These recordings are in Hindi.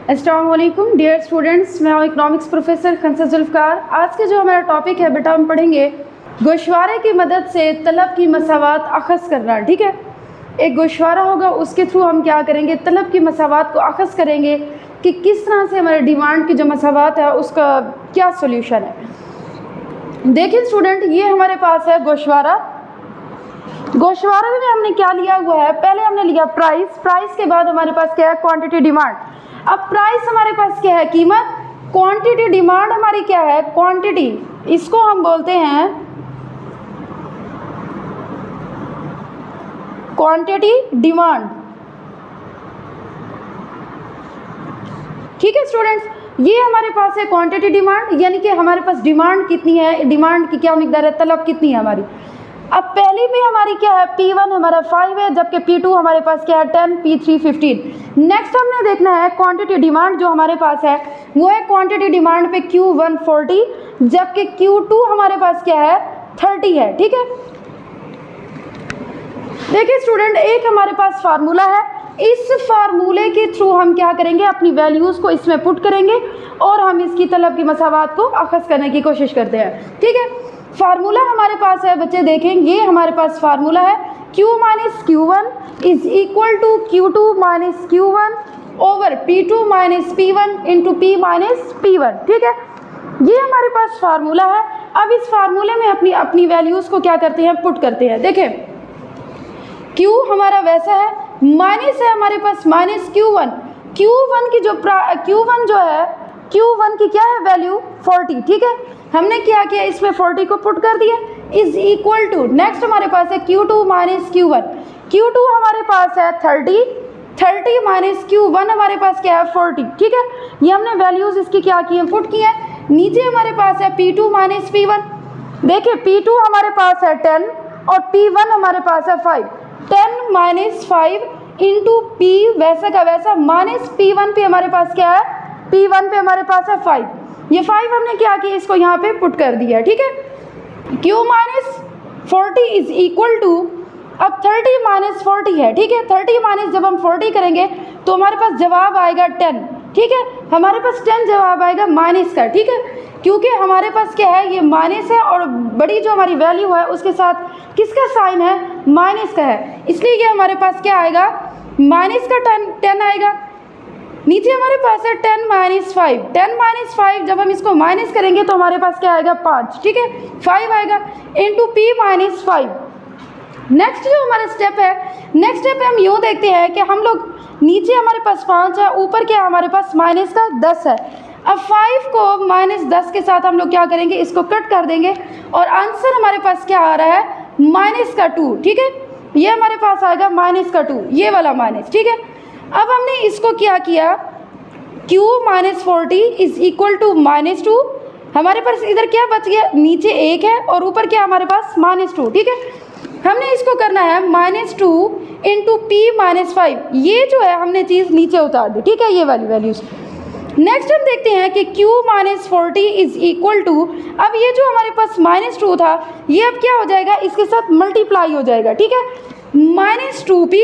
अस्सलाम वालेकुम डियर स्टूडेंट्स, मैं हूँ इकोनॉमिक्स प्रोफेसर खंसा जुल्फ़कार। आज के जो हमारा टॉपिक है बेटा, हम पढ़ेंगे गोशवारे की मदद से तलब की मसावात अख़ज़ करना। ठीक है, एक गोशवारा होगा, उसके थ्रू हम क्या करेंगे, तलब की मसावात को अख़ज़ करेंगे कि किस तरह से हमारे डिमांड की जो मसावात है उसका क्या सोल्यूशन है। देखिए स्टूडेंट, ये हमारे पास है गोशवारा। गोशवारे में हमने क्या लिया हुआ है, पहले हमने लिया प्राइस, प्राइस के बाद हमारे पास क्या है, क्वांटिटी डिमांड। अब प्राइस हमारे पास क्या है, कीमत, क्वांटिटी डिमांड हमारी क्या है, क्वांटिटी। इसको हम बोलते हैं क्वांटिटी डिमांड। ठीक है स्टूडेंट्स, ये हमारे पास है क्वांटिटी डिमांड, यानी कि हमारे पास डिमांड कितनी है, डिमांड की क्या मिकदार है, तलब कितनी है हमारी। अब पहली में हमारी क्या है, P1 हमारा 5 है, जबकि P2 हमारे पास क्या है 10, P3 15। नेक्स्ट हमने देखना है क्वांटिटी डिमांड जो हमारे पास है, वो है क्वांटिटी डिमांड पे Q1 40, जबकि Q2 हमारे पास क्या है 30 है। ठीक है, देखिए स्टूडेंट, एक हमारे पास फार्मूला है, इस फार्मूले के थ्रू हम क्या करेंगे, अपनी वैल्यूज़ को इसमें पुट करेंगे और हम इसकी तलब की मसावात को अख़ज़ करने की कोशिश करते हैं। ठीक है, फार्मूला हमारे पास है बच्चे, देखें ये हमारे पास फार्मूला है, Q minus Q1 is equal to Q2 minus Q1 over P2 minus P1 into P minus P1। ठीक है, ये हमारे पास फार्मूला है। अब इस फार्मूले में अपनी वैल्यूज़ को क्या करते हैं, पुट करते हैं। देखें Q हमारा वैसा है, माइनस है हमारे पास माइनस Q1, Q1 की जो Q1 जो है, Q1 की क्या है वैल्यू 40। ठीक है, हमने क्या किया, इसमें 40 को पुट कर दिया, इज इक्वल टू, नेक्स्ट हमारे पास है Q2 माइनस Q1, Q2 हमारे पास है 30 माइनस Q1 हमारे पास क्या है 40। ठीक है, ये हमने वैल्यूज़ इसकी क्या की है, पुट की है। नीचे हमारे पास है P2 माइनस P1, देखिए P2 हमारे पास है 10 और P1 हमारे पास है 5, 10 माइनस 5 इंटू P वैसा का वैसा माइनस P1 पे हमारे पास क्या है, P1 पे हमारे पास है 5, ये 5 हमने क्या किया, इसको यहाँ पे पुट कर दिया। ठीक है, Q minus 40 is equal to, अब 30 माइनस 40 है। ठीक है, 30 माइनस जब हम 40 करेंगे तो हमारे पास जवाब आएगा 10। ठीक है, हमारे पास 10 जवाब आएगा माइनस का। ठीक है, क्योंकि हमारे पास क्या है, ये माइनस है और बड़ी जो हमारी वैल्यू है उसके साथ किसका साइन है, माइनस का है, इसलिए ये हमारे पास क्या आएगा, माइनस का 10 आएगा। नीचे हमारे पास है 10 माइनस 5, 10 माइनस 5 जब हम इसको माइनस करेंगे तो हमारे पास क्या आएगा 5। ठीक है, 5 आएगा इंटू P माइनस 5। नेक्स्ट जो हमारा स्टेप है, नेक्स्ट स्टेप पे हम यूँ देखते हैं कि हम लोग नीचे हमारे पास 5 है, ऊपर क्या हमारे पास माइनस का 10 है। अब 5 को माइनस 10 के साथ हम लोग क्या करेंगे, इसको कट कर देंगे और आंसर हमारे पास क्या आ रहा है, माइनस का 2। ठीक है, ये हमारे पास आएगा माइनस का 2, ये वाला माइनस। ठीक है, अब हमने इसको क्या किया, Q minus 40 is equal to minus 2, हमारे पास इधर क्या बच गया, नीचे 1 है और ऊपर क्या हमारे पास माइनस 2। ठीक है, हमने इसको करना है माइनस 2 इंटू P माइनस 5, ये जो है हमने चीज़ नीचे उतार दी। ठीक है, ये वाली वैल्यूज़। नेक्स्ट हम देखते हैं कि Q minus 40 is equal to, अब ये जो हमारे पास माइनस 2 था, ये अब क्या हो जाएगा, इसके साथ मल्टीप्लाई हो जाएगा। ठीक है, माइनस 2P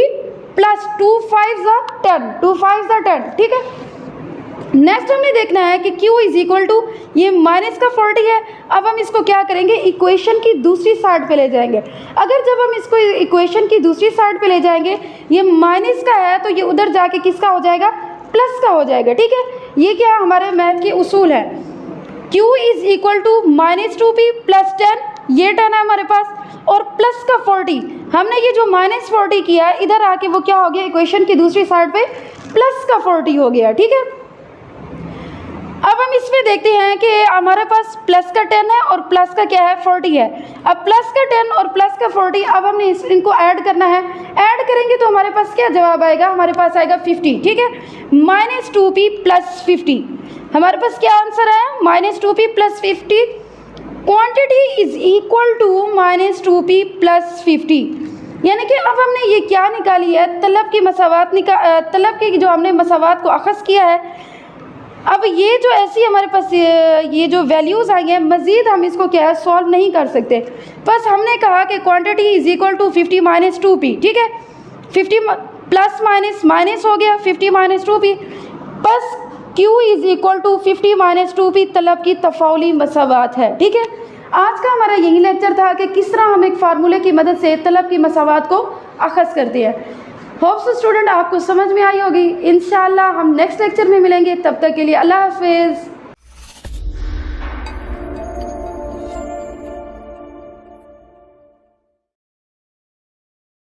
प्लस 2 5 10, 2 5 10। ठीक है, नेक्स्ट हमने देखना है कि Q इज इक्वल टू, ये माइनस का 40 है, अब हम इसको क्या करेंगे, इक्वेशन की दूसरी साइड पे ले जाएंगे। अगर जब हम इसको इक्वेशन की दूसरी साइड पे ले जाएंगे, ये माइनस का है तो ये उधर जाके किसका हो जाएगा, प्लस का हो जाएगा। ठीक है, ये क्या हमारे मैथ के उसूल है, Q is equal to minus 2P plus 10, ये 10 है हमारे पास, और प्लस का 40, हमने ये जो माइनस 40 किया इधर आके वो क्या हो गया, इक्वेशन की दूसरी साइड पे प्लस का 40 हो गया। ठीक है, अब हम इसमें देखते हैं कि हमारे पास प्लस का 10 है और प्लस का क्या है 40 है। अब प्लस का 10 और प्लस का 40, अब हमने इनको ऐड करना है, ऐड करेंगे तो हमारे पास क्या जवाब आएगा, हमारे पास आएगा 50। ठीक है, माइनस 2P प्लस 50, हमारे पास क्या आंसर है, minus 2P plus 50। Quantity is equal to minus 2P plus 50, यानी कि अब हमने ये क्या निकाली है, तलब की मसावात तलब की जो हमने मसावात को अख़ज़ किया है। अब ये जो ऐसी हमारे पास ये जो वैल्यूज़ आई हैं, मज़ीद हम इसको क्या है सॉल्व नहीं कर सकते, बस हमने कहा कि quantity is equal to 50 minus 2P। ठीक है, 50 प्लस माइनस माइनस हो गया 50 माइनस 2P, बस Q is equal to 50 minus 2P तलब की तफाउली मसावात है। ठीक है, आज का हमारा यही लेक्चर था कि किस तरह हम एक फार्मूले की मदद से तलब की मसावात को अखज़ करते हैं। होप्स स्टूडेंट आपको समझ में आई होगी। इंशाअल्लाह हम नेक्स्ट लेक्चर में मिलेंगे, तब तक के लिए अल्लाह हाफ़िज़।